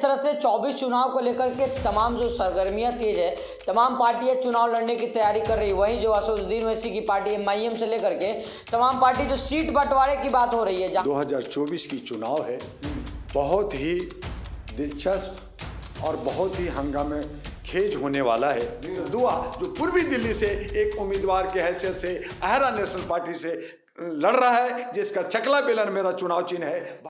तरह से 24 चुनाव को लेकर के तमाम जो सरगर्मियां तेज है, तमाम पार्टियां चुनाव लड़ने की तैयारी कर रही है। वहीं जो असदुद्दीन ओवैसी की पार्टी MIM से लेकर के तमाम पार्टी जो सीट बंटवारे की बात हो रही है। 2024 की चुनाव है, बहुत ही दिलचस्प और बहुत ही हंगामे खेज होने वाला है। दुआ जो पूर्वी दिल्ली से एक उम्मीदवार के हैसियत से अहरा नेशनल पार्टी से लड़ रहा है, जिसका चकला बेलन मेरा चुनाव चिन्ह है।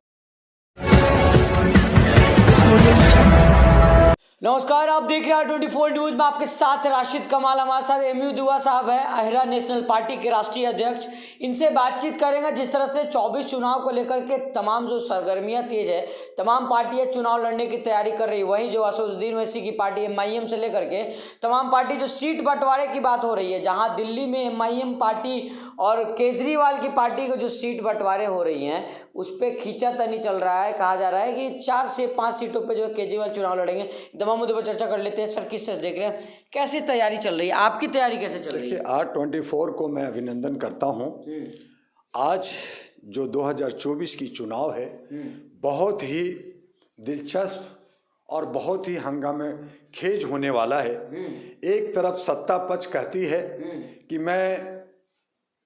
नमस्कार, आप देख रहे हैं 24 न्यूज में, आपके साथ राशिद कमाल। हमारे साथ MU दुआ साहब है, अहरा नेशनल पार्टी के राष्ट्रीय अध्यक्ष। इनसे बातचीत करेंगे जिस तरह से 24 चुनाव को लेकर के तमाम जो सरगर्मियां तेज है, तमाम पार्टियां चुनाव लड़ने की तैयारी कर रही है। वहीं जो असदुद्दीन ओवैसी की पार्टी MIM से लेकर के तमाम पार्टी जो सीट बंटवारे की बात हो रही है, जहाँ दिल्ली में MIM पार्टी और केजरीवाल की पार्टी को जो सीट बंटवारे हो रही हैं उस पर खींचातानी चल रहा है। कहा जा रहा है कि 4 से 5 सीटों पर जो है केजरीवाल चुनाव लड़ेंगे। तमाम मुद्दों पर चर्चा कर लेते हैं। सर, किस तरह देख रहे हैं, कैसी तैयारी चल रही है, आपकी तैयारी कैसे चल रही है? देखिए, R24 को मैं अभिनंदन करता हूं। आज जो 2024 की चुनाव है, बहुत ही दिलचस्प और बहुत ही हंगामे खेज होने वाला है। एक तरफ सत्ता पक्ष कहती है कि मैं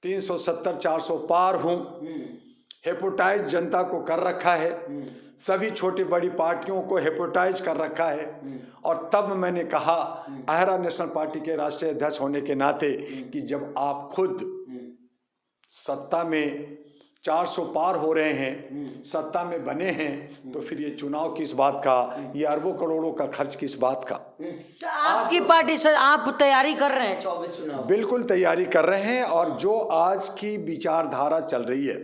370-400 पार हूं, हेपोटाइज जनता को कर रखा है, सभी छोटी बड़ी पार्टियों को हेपोटाइज कर रखा है। और तब मैंने कहा अहरा नेशनल पार्टी के राष्ट्रीय अध्यक्ष होने के नाते कि जब आप खुद सत्ता में 400 पार हो रहे हैं, सत्ता में बने हैं, तो फिर ये चुनाव किस बात का, ये अरबों करोड़ों का खर्च किस बात का? तो आपकी पार्टी सर, आप तैयारी कर रहे हैं 24 चुनाव? बिल्कुल तैयारी कर रहे हैं। और जो आज की विचारधारा चल रही है,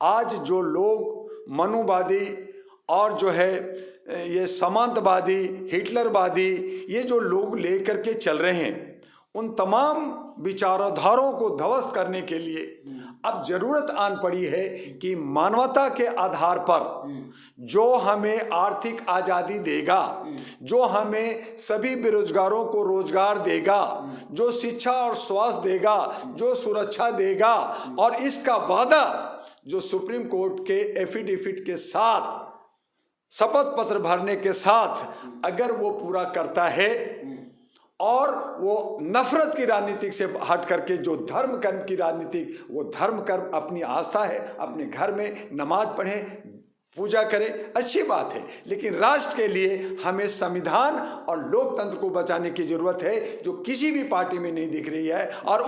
आज जो लोग मनुवादी और जो है ये सामंतवादी, हिटलरवादी, ये जो लोग लेकर के चल रहे हैं, उन तमाम विचारधाराओं को ध्वस्त करने के लिए अब जरूरत आन पड़ी है कि मानवता के आधार पर जो हमें आर्थिक आज़ादी देगा, जो हमें सभी बेरोजगारों को रोजगार देगा, जो शिक्षा और स्वास्थ्य देगा, जो सुरक्षा देगा, और इसका वादा जो सुप्रीम कोर्ट के एफिडेविट के साथ, शपथ पत्र भरने के साथ अगर वो पूरा करता है और वो नफरत की राजनीति से हट करके जो धर्म कर्म की राजनीति, वो धर्म कर्म अपनी आस्था है, अपने घर में नमाज पढ़ें, पूजा करें, अच्छी बात है। लेकिन राष्ट्र के लिए हमें संविधान और लोकतंत्र को बचाने की जरूरत है, जो किसी भी पार्टी में नहीं दिख रही है। और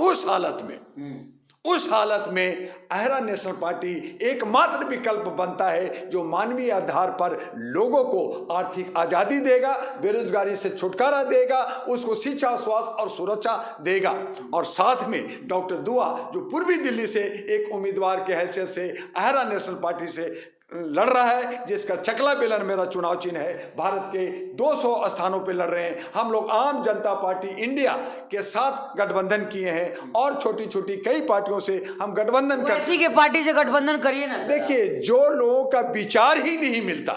उस हालत में अहरा नेशनल पार्टी एकमात्र विकल्प बनता है जो मानवीय आधार पर लोगों को आर्थिक आज़ादी देगा, बेरोजगारी से छुटकारा देगा, उसको शिक्षा, स्वास्थ्य और सुरक्षा देगा। और साथ में डॉक्टर दुआ जो पूर्वी दिल्ली से एक उम्मीदवार के हैसियत से अहरा नेशनल पार्टी से लड़ रहा है, जिसका चकला बेलन मेरा चुनाव चिन्ह है। भारत के 200 स्थानों पे लड़ रहे हैं। हम लोग आम जनता पार्टी इंडिया के साथ गठबंधन किए हैं और छोटी छोटी कई पार्टियों से हम गठबंधन कर। ओवैसी के पार्टी से गठबंधन करिए ना। देखिए, जो लोगों का विचार ही नहीं मिलता,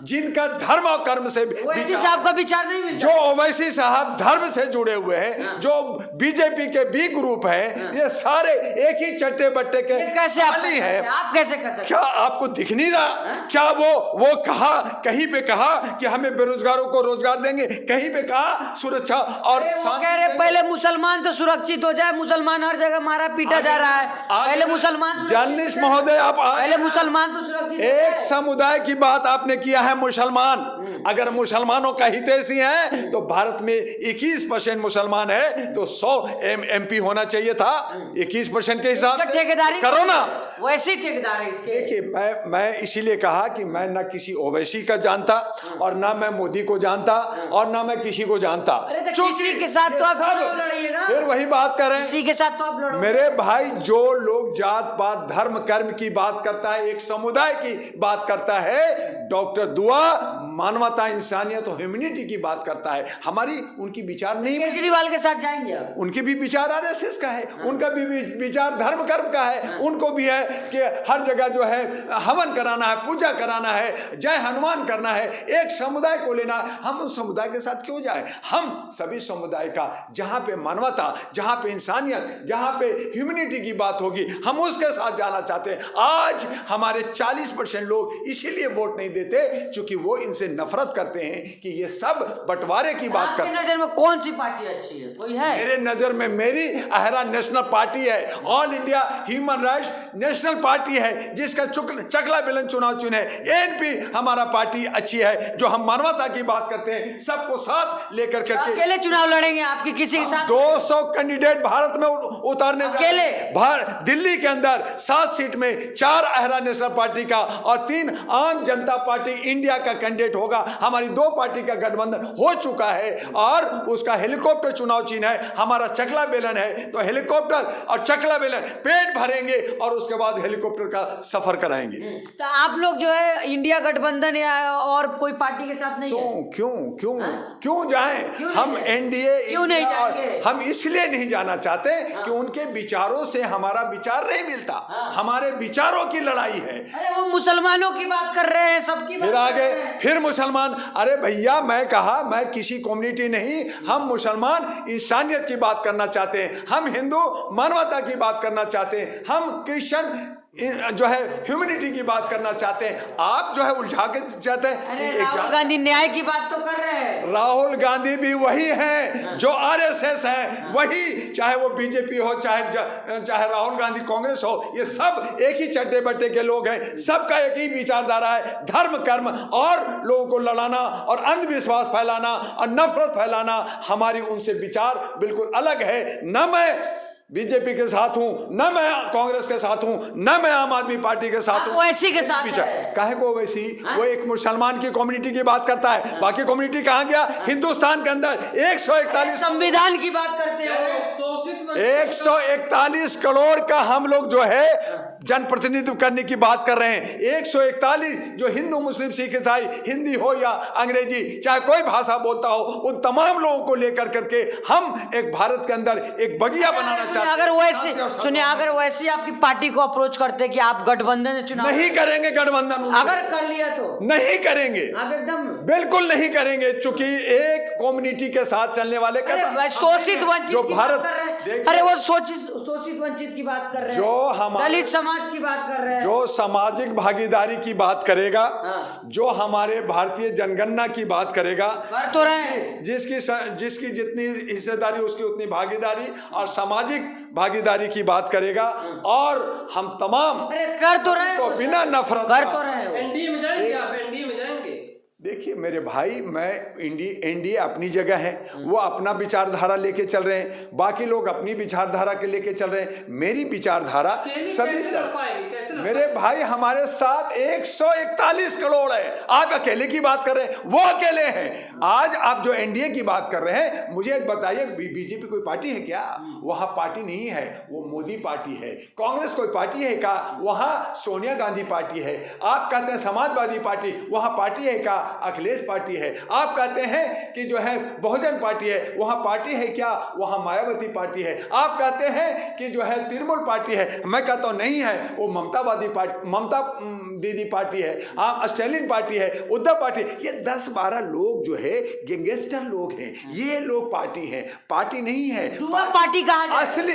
जिनका धर्म और कर्म से ओवैसी साहब का विचार नहीं मिलता, जो ओवैसी साहब धर्म से जुड़े हुए हैं, जो बीजेपी के बी ग्रुप हैं, ये सारे एक ही चट्टे बट्टे के कैसे आप कैसे कर सकते? क्या आपको दिख नहीं? क्या वो कहा, कहीं पे कहा कि हमें बेरोजगारों को रोजगार देंगे, कहीं पे कहा सुरक्षा और कह रहे पहले मुसलमान तो सुरक्षित हो जाए, मुसलमान हर जगह मारा पीटा जा रहा है, पहले मुसलमान। जर्नलिस्ट महोदय, आप पहले मुसलमान तो सुरक्षित। एक समुदाय की बात आपने किया है, मुसलमान। अगर मुसलमानों का हितैषी है तो भारत में 21% मुसलमान है, तो 100 MP होना चाहिए था 21% के हिसाब से। ठेकेदारी करो ना, वैसी ठेकेदारी। देखिए, मैं इसीलिए कहा कि मैं ना किसी ओवैसी का जानता और ना मैं मोदी को जानता और ना मैं किसी को जानता। किसी के साथ तो आप लड़िएगा, फिर वही बात कर रहे हैं, किसी के साथ तो आप लड़ो। मेरे भाई, जो लोग जात पात धर्म कर्म की बात करता है, एक समुदाय की बात करता है, डॉक्टर दुआ मानवता, इंसानियत और ह्यूमैनिटी की बात करता है। हमारी उनकी विचार नहीं। केजरीवाल के साथ जाएंगे आप? उनके भी विचार RSS का है, उनका भी विचार धर्म कर्म का है। उनको भी है कि हर जगह जो है हवन कराना है, पूजा कराना है, जय हनुमान करना है, एक समुदाय को लेना। हम उस समुदाय के साथ क्यों जाए? हम सभी समुदाय का, जहां पे मानवता, जहां पे इंसानियत, जहां पे ह्यूमैनिटी की बात होगी, हम उसके साथ जाना चाहते हैं। आज हमारे 40% लोग इसीलिए वोट नहीं देते, क्योंकि वो इनसे नफरत करते हैं कि ये सब बंटवारे की बात आपकी नजर में कौन सी पार्टी अच्छी है, कोई है? मेरे नजर में मेरी अहरा नेशनल पार्टी है, all India human rights national party है, जिसका चकला बेलन चुनाव चुने। एएनपी हमारा पार्टी अच्छी है, जो हम मानवता की बात करते हैं, सबको साथ लेकर करके। अकेले चुनाव लड़ेंगे आपकी किसी के साथ? 200 कैंडिडेट भारत में उतारने अकेले? दिल्ली के अंदर 7 सीट में 4 अहरा नेशनल पार्टी का और 3 आम जनता पार्टी इंडिया का कैंडिडेट होगा। हमारी 2 पार्टी का गठबंधन हो चुका है और उसका हेलीकॉप्टर चुनाव चिन्ह है, हमारा चकला बेलन है। तो हेलीकॉप्टर और चकला बेलन पेट भरेंगे और उसके बाद हेलीकॉप्टर का सफर कराएंगे। तो आप लोग जो है इंडिया गठबंधन या और कोई पार्टी के साथ नहीं है? क्यों जाएं? हम एनडीए क्यों नहीं जाएंगे? हम इसलिए नहीं जाना चाहते कि उनके विचारों से हमारा विचार नहीं मिलता। हमारे विचारों की लड़ाई है। अरे वो मुसलमानों की बात कर रहे हैं, सबकी बात फिर कर आगे रहे हैं। फिर मुसलमान। अरे भैया, मैं कहा मैं किसी कम्युनिटी नहीं, हम मुसलमान इंसानियत की बात करना चाहते हैं, हम हिंदू मानवता की बात करना चाहते हैं, हम क्रिश्चियन जो है ह्यूमैनिटी की बात करना चाहते हैं। आप जो है उलझा के चाहते हैं। राहुल गांधी न्याय की बात तो कर रहे हैं। राहुल गांधी भी वही हैं जो आरएसएस है, वही, चाहे वो बीजेपी हो चाहे राहुल गांधी कांग्रेस हो, ये सब एक ही चट्टे बट्टे के लोग हैं। सबका एक ही विचारधारा है, धर्म कर्म और लोगों को लड़ाना और अंधविश्वास फैलाना और नफरत फैलाना। हमारी उनसे विचार बिल्कुल अलग है। न मैं बीजेपी के साथ हूं, न मैं कांग्रेस के साथ हूं, न मैं आम आदमी पार्टी के साथ हूं। वैसी के साथ है। काहे को वैसी? वो एक मुसलमान की कम्युनिटी की बात करता है, बाकी कम्युनिटी कहां गया? हिंदुस्तान के अंदर 141 संविधान की बात करते हैं, 141 करोड़ का हम लोग जो है जनप्रतिनिधित्व करने की बात कर रहे हैं। 141 जो हिंदू मुस्लिम सिख ईसाई, हिंदी हो या अंग्रेजी, चाहे कोई भाषा बोलता हो, उन तमाम लोगों को लेकर करके हम एक भारत के अंदर एक बगिया बनाना चाहते हैं। अगर वैसे आपकी पार्टी को अप्रोच करते कि आप गठबंधन चुनाव नहीं करेंगे, गठबंधन अगर कर लिया तो नहीं करेंगे, आप एकदम बिल्कुल नहीं करेंगे, क्योंकि एक कम्युनिटी के साथ चलने वाले शोषित वंचित जो भारत, अरे वो शोषित वंचित की बात कर रहे हैं, जो हमारे दलित समाज की बात कर रहे हैं, जो सामाजिक भागीदारी की बात करेगा, जो हमारे भारतीय जनगणना की बात करेगा, कर तो रहे हैं, जिसकी जितनी हिस्सेदारी उसकी उतनी भागीदारी और सामाजिक भागीदारी की बात करेगा, और हम तमाम कर तो रहे को बिना नफरत कर तो रहे हो। एनडीए में जाएंगे आप? एनडीए में जाएंगे? देखिए मेरे भाई, मैं एनडीए अपनी जगह है, वो अपना विचारधारा लेके चल रहे हैं, बाकी लोग अपनी विचारधारा के लेके चल रहे हैं। मेरी विचारधारा सभी से, मेरे भाई हमारे साथ 141 करोड़ है। आप अकेले की बात कर रहे हैं, वो अकेले हैं। आज आप जो एनडीए की बात कर रहे हैं, मुझे एक बताइए, बीजेपी कोई पार्टी है क्या? वहां पार्टी नहीं है, वो मोदी पार्टी है। कांग्रेस कोई पार्टी है क्या? वहां सोनिया गांधी पार्टी है। आप कहते हैं समाजवादी पार्टी, वहां पार्टी है क्या? अखिलेश पार्टी है। आप कहते हैं कि जो है बहुजन पार्टी है, वहां पार्टी है क्या? वहां मायावती पार्टी है। आप कहते हैं कि जो है तृणमूल पार्टी है, मैं कहता हूं नहीं है, वो ममतावादी पार्टी, ममता दीदी पार्टी है, स्टालिन पार्टी है, उद्धव पार्टी। ये 10-12 लोग जो है गैंगस्टर लोग हैं, ये लोग पार्टी है, पार्टी नहीं है। दुआ पार्टी कहा असली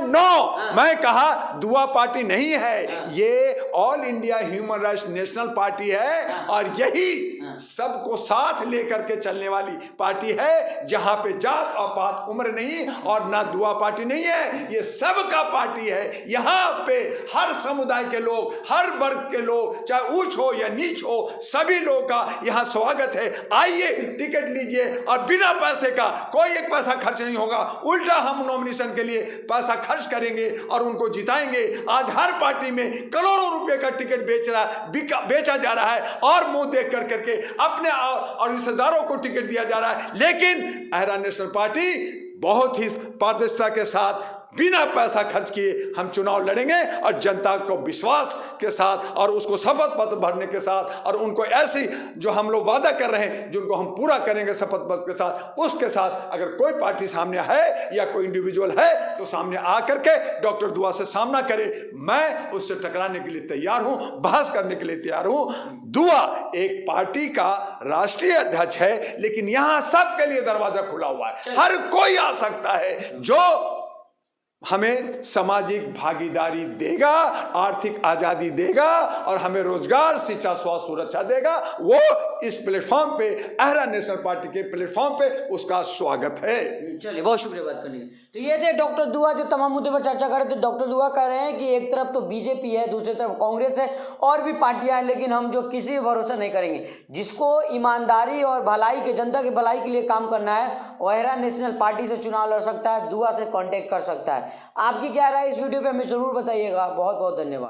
नो, मैं कहा दुआ पार्टी नहीं है, ये all India human rights national party है, और यही सबको साथ लेकर के चलने वाली पार्टी है, जहां पे जात और पात उम्र नहीं, और ना दुआ पार्टी नहीं है, ये सबका पार्टी है। यहां पे हर समुदाय के लोग, हर वर्ग के लोग, चाहे ऊंच हो या नीच हो, सभी लोगों का यहां स्वागत है। आइए, टिकट लीजिए, और बिना पैसे का कोई एक पैसा खर्च नहीं होगा, उल्टा हम नॉमिनेशन के लिए पैसा खर्च करेंगे और उनको जिताएंगे। आज हर पार्टी में करोड़ों रुपए का टिकट बेचा जा रहा है, और मुंह देख कर करके अपने और रिश्तेदारों को टिकट दिया जा रहा है। लेकिन अहरा नेशनल पार्टी बहुत ही पारदर्शिता के साथ बिना पैसा खर्च किए हम चुनाव लड़ेंगे, और जनता को विश्वास के साथ और उसको शपथ पत्र भरने के साथ, और उनको ऐसी जो हम लोग वादा कर रहे हैं जिनको हम पूरा करेंगे शपथ पत्र के साथ, उसके साथ अगर कोई पार्टी सामने है या कोई इंडिविजुअल है तो सामने आकर के डॉक्टर दुआ से सामना करे। मैं उससे टकराने के लिए तैयार हूं, बहस करने के लिए तैयार हूं। दुआ एक पार्टी का राष्ट्रीय अध्यक्ष है, लेकिन यहां सबके लिए दरवाजा खुला हुआ है, हर कोई आ सकता है। जो हमें सामाजिक भागीदारी देगा, आर्थिक आज़ादी देगा और हमें रोजगार, शिक्षा, स्वास्थ्य, सुरक्षा देगा, वो इस प्लेटफॉर्म पे, अहरा नेशनल पार्टी के प्लेटफॉर्म पे उसका स्वागत है। चलिए, बहुत शुक्रिया बात करने के लिए। तो ये थे डॉक्टर दुआ जो तमाम मुद्दे पर चर्चा कर रहे थे। डॉक्टर दुआ कह रहे हैं कि एक तरफ तो बीजेपी है, दूसरी तरफ कांग्रेस है और भी पार्टियां हैं, लेकिन हम जो किसी भी भरोसा नहीं करेंगे। जिसको ईमानदारी और भलाई के, जनता की भलाई के लिए काम करना है, वो अहरा नेशनल पार्टी से चुनाव लड़ सकता है, दुआ से कांटेक्ट कर सकता है। आपकी क्या राय इस वीडियो पे हमें जरूर बताइएगा। बहुत बहुत धन्यवाद।